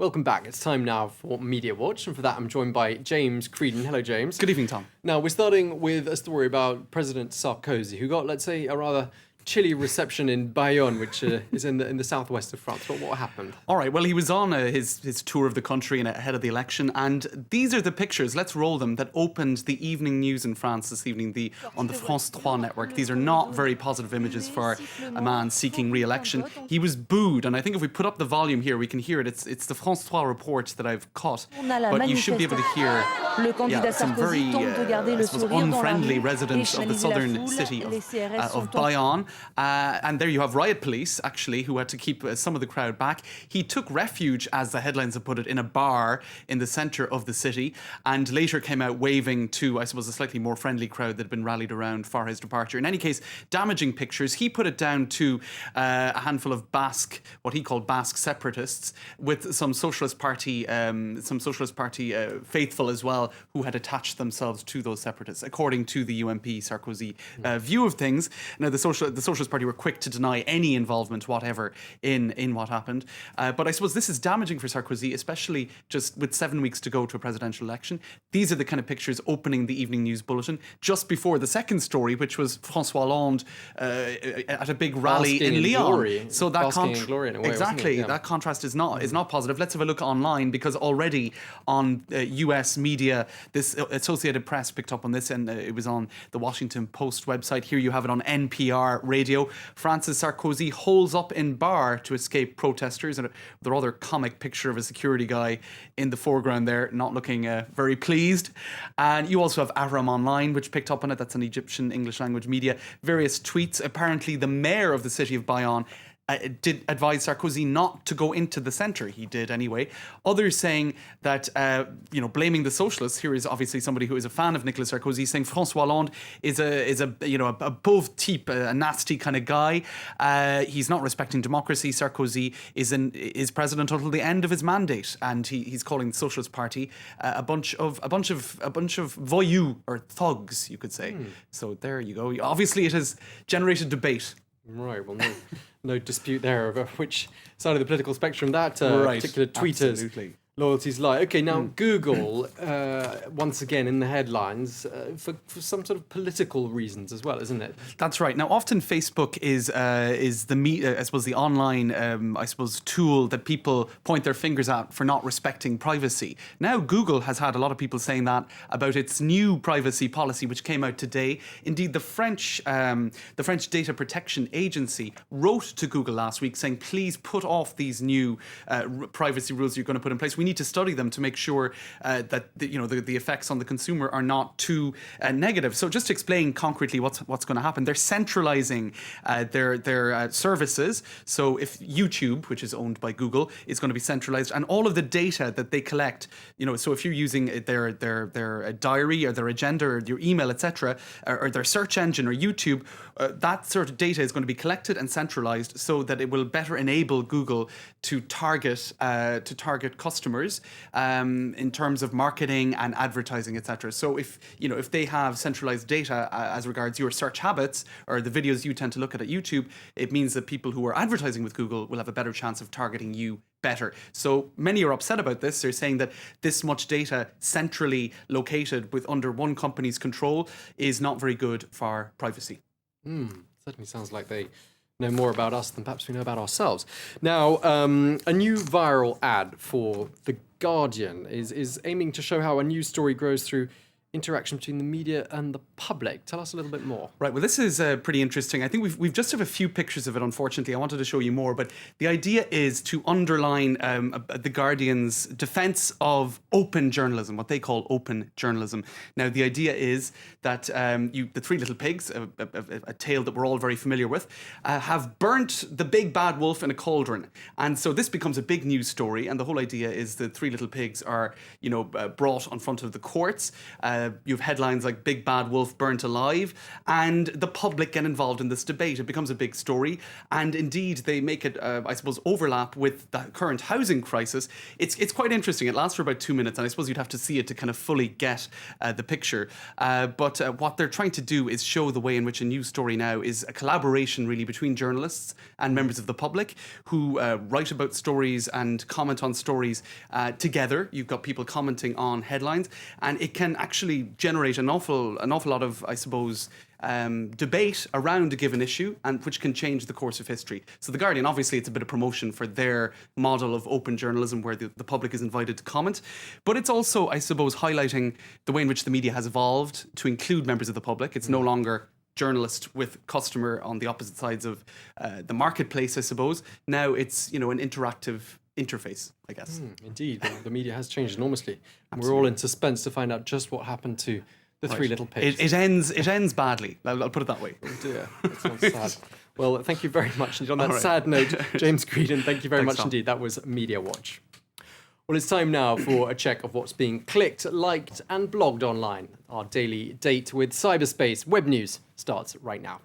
Welcome back. It's time now for Media Watch, and for that I'm joined by James Creedon. Hello, James. Good evening, Tom. Now, we're starting with a story about President Sarkozy, who got, let's say, a rather chilly reception in Bayonne, which is in the southwest of France. But what happened? All right, well, he was on his tour of the country and ahead of the election, and these are the pictures, let's roll them, that opened the evening news in France this evening on the France 3 network. These are not very positive images for a man seeking re-election. He was booed, and I think if we put up the volume here, we can hear it. It's the France 3 report that I've cut, but you should be able to hear some very unfriendly residents of the southern city of Bayonne. And there you have riot police, actually, who had to keep some of the crowd back. He took refuge, as the headlines have put it, in a bar in the centre of the city, and later came out waving to, I suppose, a slightly more friendly crowd that had been rallied around for his departure. In any case, damaging pictures. He put it down to a handful of Basque, what he called Basque separatists, with some Socialist Party faithful as well, who had attached themselves to those separatists, according to the UMP Sarkozy view of things. Now, the Socialist Party were quick to deny any involvement whatever in what happened. But I suppose this is damaging for Sarkozy, especially just with 7 weeks to go to a presidential election. These are the kind of pictures opening the evening news bulletin just before the second story, which was François Hollande at a big rally in Lyon. Glory. So that glory in a way, exactly, yeah. that contrast is not positive. Let's have a look online, because already on US media, this Associated Press picked up on this, and it was on the Washington Post website. Here you have it on NPR radio. Francis Sarkozy holds up in bar to escape protesters, and the rather comic picture of a security guy in the foreground there, not looking very pleased. And you also have Aram Online, which picked up on it. That's an Egyptian English language media. Various tweets. Apparently the mayor of the city of Bayonne did advise Sarkozy not to go into the centre. He did anyway. Others saying that, blaming the socialists. Here is obviously somebody who is a fan of Nicolas Sarkozy, saying François Hollande is a pauvre type, a nasty kind of guy. He's not respecting democracy. Sarkozy is president until the end of his mandate, and he's calling the Socialist Party a bunch of voyous, or thugs, you could say. So there you go. Obviously, it has generated debate. Right, well, no dispute there over which side of the political spectrum that particular tweeter's loyalties lie. Okay, now Google, once again in the headlines, for some sort of political reasons as well, isn't it? That's right. Now, often Facebook is the online, tool that people point their fingers at for not respecting privacy. Now, Google has had a lot of people saying that about its new privacy policy, which came out today. Indeed, the French Data Protection Agency wrote to Google last week saying, please put off these new privacy rules you're going to put in place. We need to study them to make sure that the effects on the consumer are not too negative. So just to explain concretely what's going to happen, they're centralizing their services. So if YouTube, which is owned by Google, is going to be centralized, and all of the data that they collect, so if you're using their diary or their agenda or your email, etc., or their search engine or YouTube, that sort of data is going to be collected and centralized so that it will better enable Google to target customers in terms of marketing and advertising, etc. So if they have centralized data as regards your search habits or the videos you tend to look at YouTube, it means that people who are advertising with Google will have a better chance of targeting you better. So many are upset about this. They're saying that this much data centrally located under one company's control is not very good for privacy. Certainly sounds like they know more about us than perhaps we know about ourselves. Now, a new viral ad for The Guardian is aiming to show how a news story grows through interaction between the media and the public. Tell us a little bit more. Right, well, this is pretty interesting. I think we've just have a few pictures of it, unfortunately. I wanted to show you more, but the idea is to underline The Guardian's defense of open journalism, what they call open journalism. Now, the idea is that the Three Little Pigs, a tale that we're all very familiar with, have burnt the big bad wolf in a cauldron. And so this becomes a big news story, and the whole idea is the Three Little Pigs are, brought in front of the courts. You have headlines like "Big Bad Wolf Burnt Alive," and the public get involved in this debate. It becomes a big story, and indeed they make it, I suppose, overlap with the current housing crisis. It's quite interesting. It lasts for about 2 minutes, and I suppose you'd have to see it to kind of fully get the picture. But what they're trying to do is show the way in which a news story now is a collaboration, really, between journalists and members of the public who write about stories and comment on stories together. You've got people commenting on headlines, and it can actually generate an awful lot of, I suppose, debate around a given issue, and which can change the course of history. So The Guardian, obviously, it's a bit of promotion for their model of open journalism where the public is invited to comment. But it's also, I suppose, highlighting the way in which the media has evolved to include members of the public. It's no longer journalist with customer on the opposite sides of the marketplace, I suppose. Now it's, an interactive interface, I guess. Indeed, the media has changed enormously. And we're all in suspense to find out just what happened to the three little pigs. It ends badly. I'll put it that way. Oh dear, that sounds sad. Well, thank you very much. And on that sad note, James Greedon, thank you very much indeed. That was Media Watch. Well, it's time now for a check of what's being clicked, liked, and blogged online. Our daily date with cyberspace web news starts right now.